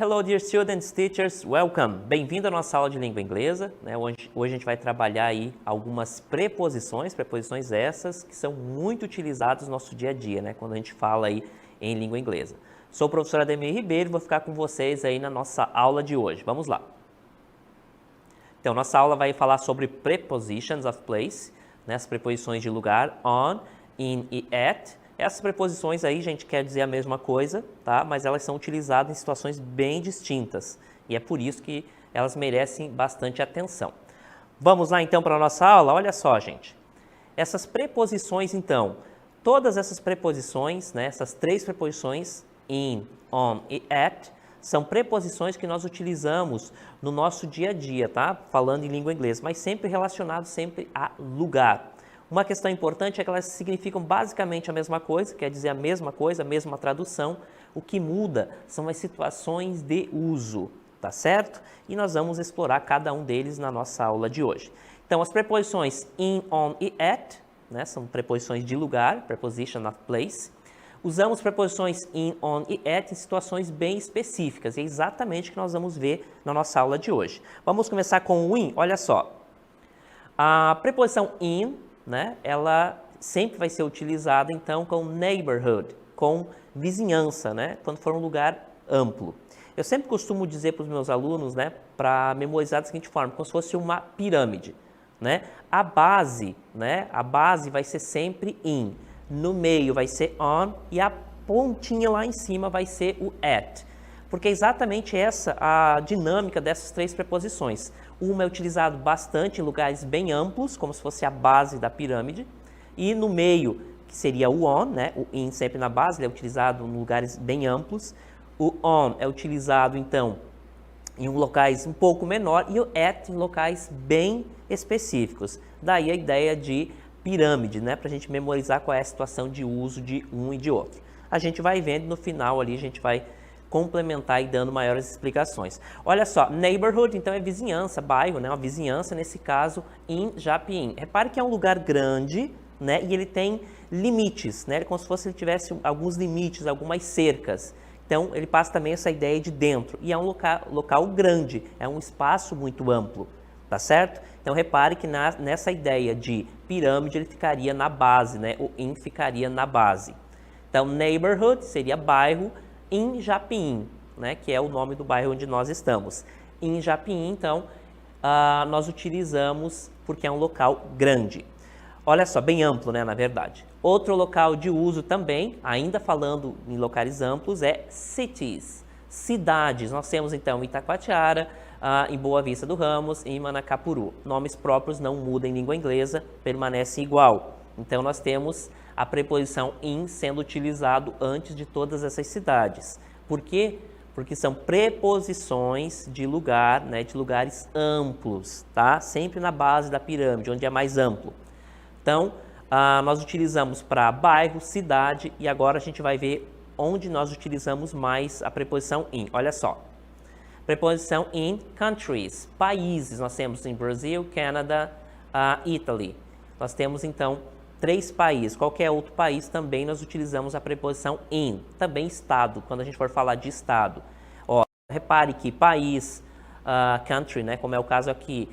Hello, dear students, teachers, welcome! Bem-vindo à nossa aula de língua inglesa. Hoje a gente vai trabalhar aí algumas preposições essas que são muito utilizadas no nosso dia a dia, quando a gente fala aí em língua inglesa. Sou o professor Ademir Ribeiro e vou ficar com vocês aí na nossa aula de hoje. Vamos lá! Então, nossa aula vai falar sobre prepositions of place, as preposições de lugar, on, in e at. Essas preposições aí, gente, quer dizer a mesma coisa, tá? Mas elas são utilizadas em situações bem distintas. E é por isso que elas merecem bastante atenção. Vamos lá, então, para a nossa aula? Olha só, gente. Essas preposições, então, todas essas preposições, essas três preposições, in, on e at, são preposições que nós utilizamos no nosso dia a dia, tá? Falando em língua inglesa, mas sempre relacionado sempre a lugar. Uma questão importante é que elas significam basicamente a mesma coisa, quer dizer a mesma coisa, a mesma tradução. O que muda são as situações de uso, tá certo? E nós vamos explorar cada um deles na nossa aula de hoje. Então, as preposições in, on e at, são preposições de lugar, preposition of place. Usamos preposições in, on e at em situações bem específicas, e é exatamente o que nós vamos ver na nossa aula de hoje. Vamos começar com o in, olha só. A preposição in, ela sempre vai ser utilizada, então, com neighborhood, com vizinhança, quando for um lugar amplo. Eu sempre costumo dizer para os meus alunos, para memorizar da seguinte forma, como se fosse uma pirâmide, A base, a base vai ser sempre in, no meio vai ser on e a pontinha lá em cima vai ser o at. Porque é exatamente essa a dinâmica dessas três preposições. Uma é utilizado bastante em lugares bem amplos, como se fosse a base da pirâmide, e no meio, que seria o on, o in sempre na base, ele é utilizado em lugares bem amplos. O on é utilizado, então, em locais um pouco menor, e o at em locais bem específicos. Daí a ideia de pirâmide, para a gente memorizar qual é a situação de uso de um e de outro. A gente vai vendo no final ali, a gente vai complementar e dando maiores explicações. Olha só, neighborhood, então é vizinhança, bairro, uma vizinhança, nesse caso, in Japim. Repare que é um lugar grande, e ele tem limites, como se fosse ele tivesse alguns limites, algumas cercas. Então, ele passa também essa ideia de dentro. E é um local grande, é um espaço muito amplo, tá certo? Então, repare que nessa ideia de pirâmide, ele ficaria na base, o in ficaria na base. Então, neighborhood seria bairro, in Japim, que é o nome do bairro onde nós estamos. Em Japim, então, nós utilizamos porque é um local grande. Olha só, bem amplo, na verdade. Outro local de uso também, ainda falando em locais amplos, é cities, cidades. Nós temos, então, Itacoatiara, em Boa Vista do Ramos e em Manacapuru. Nomes próprios não mudam em língua inglesa, permanece igual. Então, nós temos a preposição in sendo utilizado antes de todas essas cidades. Por quê? Porque são preposições de lugar, de lugares amplos, tá? Sempre na base da pirâmide, onde é mais amplo. Então, nós utilizamos para bairro, cidade, e agora a gente vai ver onde nós utilizamos mais a preposição in. Olha só. Preposição in countries, países. Nós temos em Brasil, Canadá, Italy. Nós temos, então, 3 países. Qualquer outro país também nós utilizamos a preposição in. Também estado, quando a gente for falar de estado. Ó, repare que país, country, como é o caso aqui,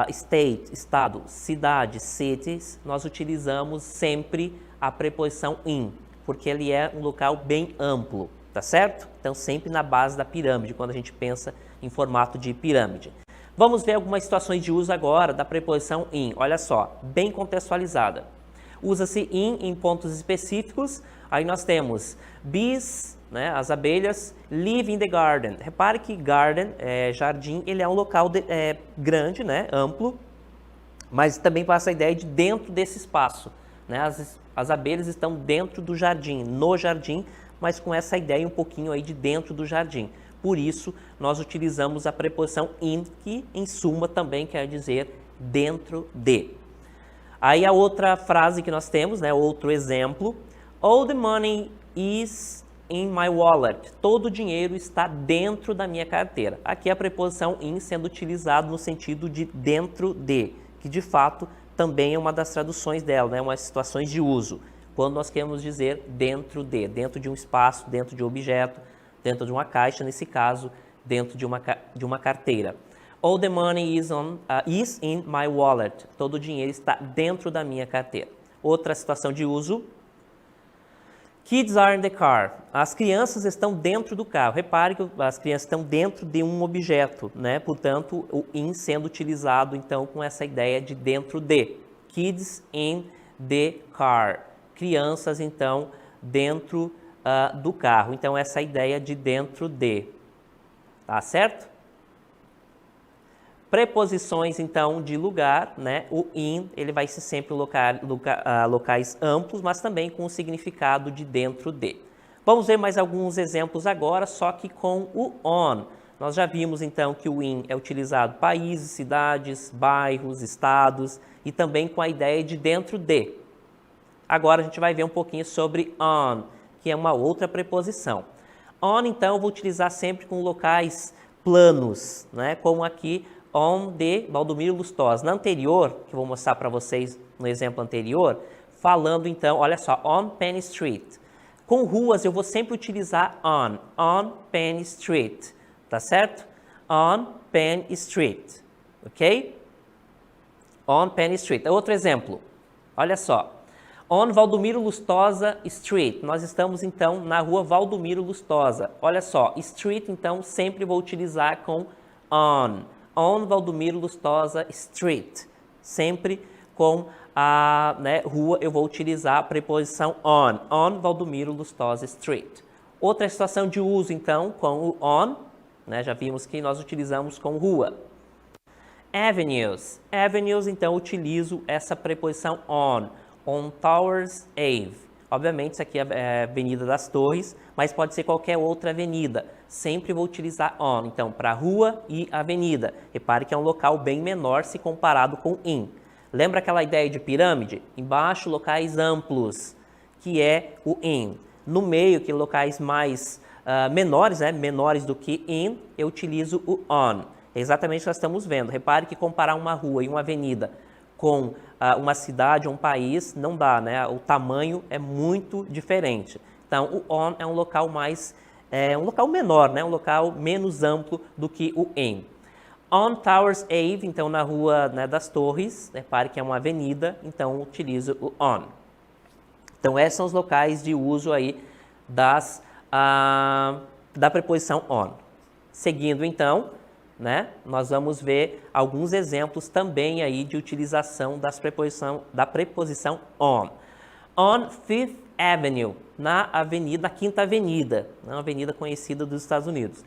state, estado, cidade, cities, nós utilizamos sempre a preposição in, porque ele é um local bem amplo, tá certo? Então, sempre na base da pirâmide, quando a gente pensa em formato de pirâmide. Vamos ver algumas situações de uso agora da preposição in. Olha só, bem contextualizada. Usa-se in em pontos específicos. Aí nós temos bees, as abelhas, live in the garden. Repare que garden, jardim, ele é um local grande, amplo, mas também passa a ideia de dentro desse espaço. As abelhas estão dentro do jardim, no jardim, mas com essa ideia um pouquinho aí de dentro do jardim. Por isso, nós utilizamos a preposição in, que em suma também quer dizer dentro de. Aí a outra frase que nós temos, outro exemplo, all the money is in my wallet. Todo o dinheiro está dentro da minha carteira. Aqui a preposição in sendo utilizado no sentido de dentro de, que de fato também é uma das traduções dela, umas situações de uso. Quando nós queremos dizer dentro de um espaço, dentro de um objeto, dentro de uma caixa, nesse caso, dentro de uma carteira. All the money is in my wallet. Todo o dinheiro está dentro da minha carteira. Outra situação de uso. Kids are in the car. As crianças estão dentro do carro. Repare que as crianças estão dentro de um objeto, né? Portanto, o in sendo utilizado, então, com essa ideia de dentro de. Kids in the car. Crianças, então, dentro do carro. Então, essa ideia de dentro de. Tá certo? Preposições, então, de lugar, né? O in, ele vai ser sempre locais amplos, mas também com o significado de dentro de. Vamos ver mais alguns exemplos agora, só que com o on. Nós já vimos, então, que o in é utilizado em países, cidades, bairros, estados e também com a ideia de dentro de. Agora a gente vai ver um pouquinho sobre on, que é uma outra preposição. On, então, eu vou utilizar sempre com locais planos, né? Como aqui, on de Valdomiro Lustosa. Na anterior, que eu vou mostrar para vocês no exemplo anterior, falando então, olha só, on Penn Street. Com ruas eu vou sempre utilizar on Penn Street, tá certo? On Penn Street, ok? On Penn Street. Outro exemplo, olha só. On Valdomiro Lustosa Street. Nós estamos, então, na rua Valdomiro Lustosa. Olha só, street, então, sempre vou utilizar com on. On Valdomiro Lustosa Street. Sempre com a rua eu vou utilizar a preposição on. On Valdomiro Lustosa Street. Outra situação de uso, então, com o on, né, já vimos que nós utilizamos com rua. Avenues. Avenues, então, utilizo essa preposição on. On Towers Ave. Obviamente, isso aqui é a Avenida das Torres, mas pode ser qualquer outra avenida. Sempre vou utilizar on. Então, para rua e avenida. Repare que é um local bem menor se comparado com in. Lembra aquela ideia de pirâmide? Embaixo, locais amplos, que é o in. No meio, que locais mais menores, né? Menores do que in, eu utilizo o on. É exatamente o que nós estamos vendo. Repare que comparar uma rua e uma avenida com uma cidade ou um país não dá, né? O tamanho é muito diferente. Então, o on é um local um local menor, né? Um local menos amplo do que o in. On Towers Ave, então na rua, né, das Torres, repare que é uma avenida, então utilizo o on. Então, esses são os locais de uso aí da preposição on. Seguindo, então, né, nós vamos ver alguns exemplos também aí de utilização da preposição on. On Fifth Avenue, na Quinta Avenida, uma avenida conhecida dos Estados Unidos.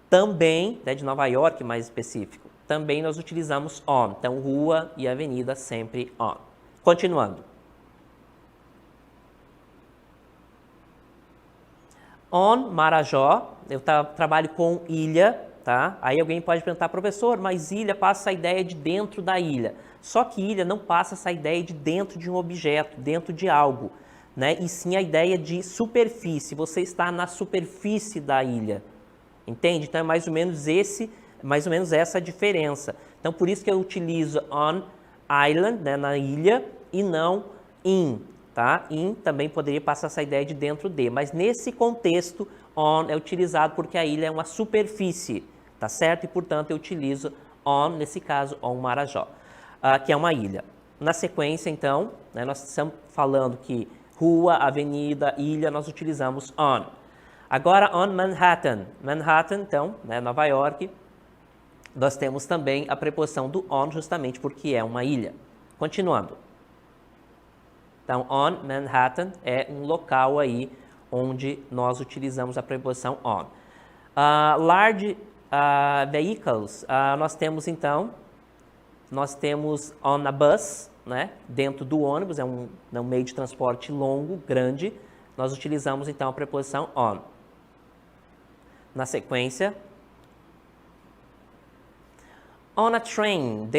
Também, de Nova York mais específico, também nós utilizamos on. Então, rua e avenida sempre on. Continuando. On Marajó, eu trabalho com ilha, tá? Aí alguém pode perguntar, professor, mas ilha passa a ideia de dentro da ilha. Só que ilha não passa essa ideia de dentro de um objeto, dentro de algo, né? E sim a ideia de superfície. Você está na superfície da ilha. Entende? Então é mais ou menos essa a diferença. Então por isso que eu utilizo on island, né, na ilha, e não in, tá? In também poderia passar essa ideia de dentro de, mas nesse contexto on é utilizado porque a ilha é uma superfície, tá certo? E portanto eu utilizo on, nesse caso, on Marajó, que é uma ilha. Na sequência, então, né, nós estamos falando que rua, avenida, ilha, nós utilizamos on. Agora, on Manhattan. Manhattan, então, né, Nova York, nós temos também a preposição do on, justamente porque é uma ilha. Continuando. Então, on Manhattan é um local aí onde nós utilizamos a preposição on. Large vehicles, nós temos, então, on a bus, né, dentro do ônibus, é um meio de transporte longo, grande, nós utilizamos, então, a preposição on. Na sequência, on a train,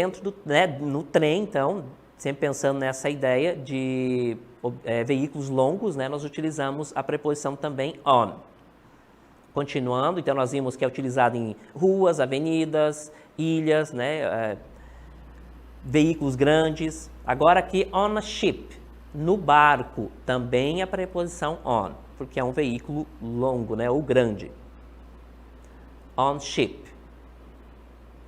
no trem, então, sempre pensando nessa ideia de veículos longos, né, nós utilizamos a preposição também on. Continuando, então nós vimos que é utilizado em ruas, avenidas, ilhas, né, veículos grandes. Agora aqui, on a ship, no barco, também a preposição on, porque é um veículo longo, né, ou grande. on ship.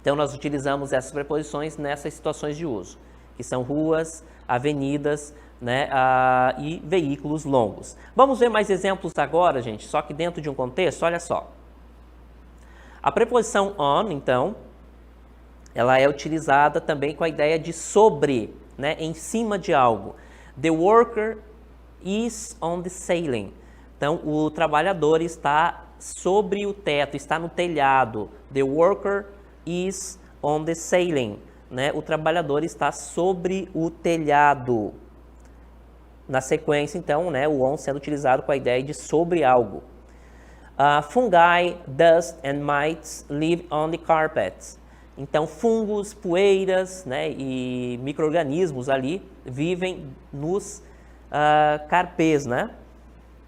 Então, nós utilizamos essas preposições nessas situações de uso, que são ruas, avenidas, né, e veículos longos. Vamos ver mais exemplos agora, gente, só que dentro de um contexto, olha só. A preposição on, então, ela é utilizada também com a ideia de sobre, né, em cima de algo. The worker is on the ceiling. Então, o trabalhador está sobre o teto, está no telhado. The worker is on the ceiling. Né? O trabalhador está sobre o telhado. Na sequência, então, né, o on sendo utilizado com a ideia de sobre algo. Fungi, dust and mites live on the carpets. Então, fungos, poeiras, né, e micro-organismos ali vivem nos carpês, né?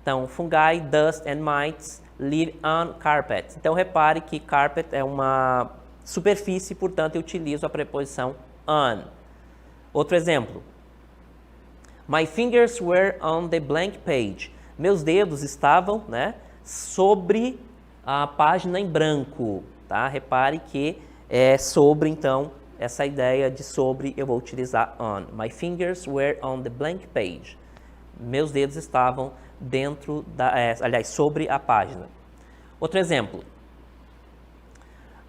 Então, fungi, dust and mites live on carpets. Então, repare que carpet é uma superfície, portanto, eu utilizo a preposição on. Outro exemplo. My fingers were on the blank page. Meus dedos estavam, né, sobre a página em branco. Tá? Repare que é sobre, então, essa ideia de sobre eu vou utilizar on. My fingers were on the blank page. Meus dedos estavam dentro da, aliás, sobre a página. Outro exemplo.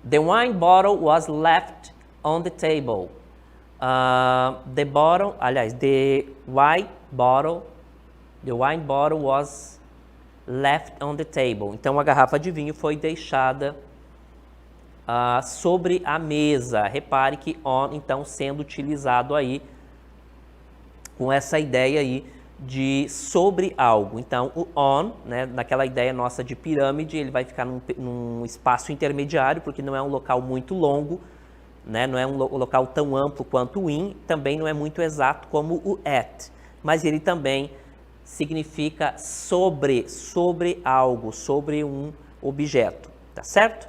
The wine bottle was left on the table. The wine bottle was left on the table. Então, a garrafa de vinho foi deixada sobre a mesa. Repare que on, então, sendo utilizado aí com essa ideia aí de sobre algo. Então, o on, né, naquela ideia nossa de pirâmide, ele vai ficar num espaço intermediário, porque não é um local muito longo, né, não é um local tão amplo quanto o in, também não é muito exato como o at, mas ele também significa sobre algo, sobre um objeto, tá certo?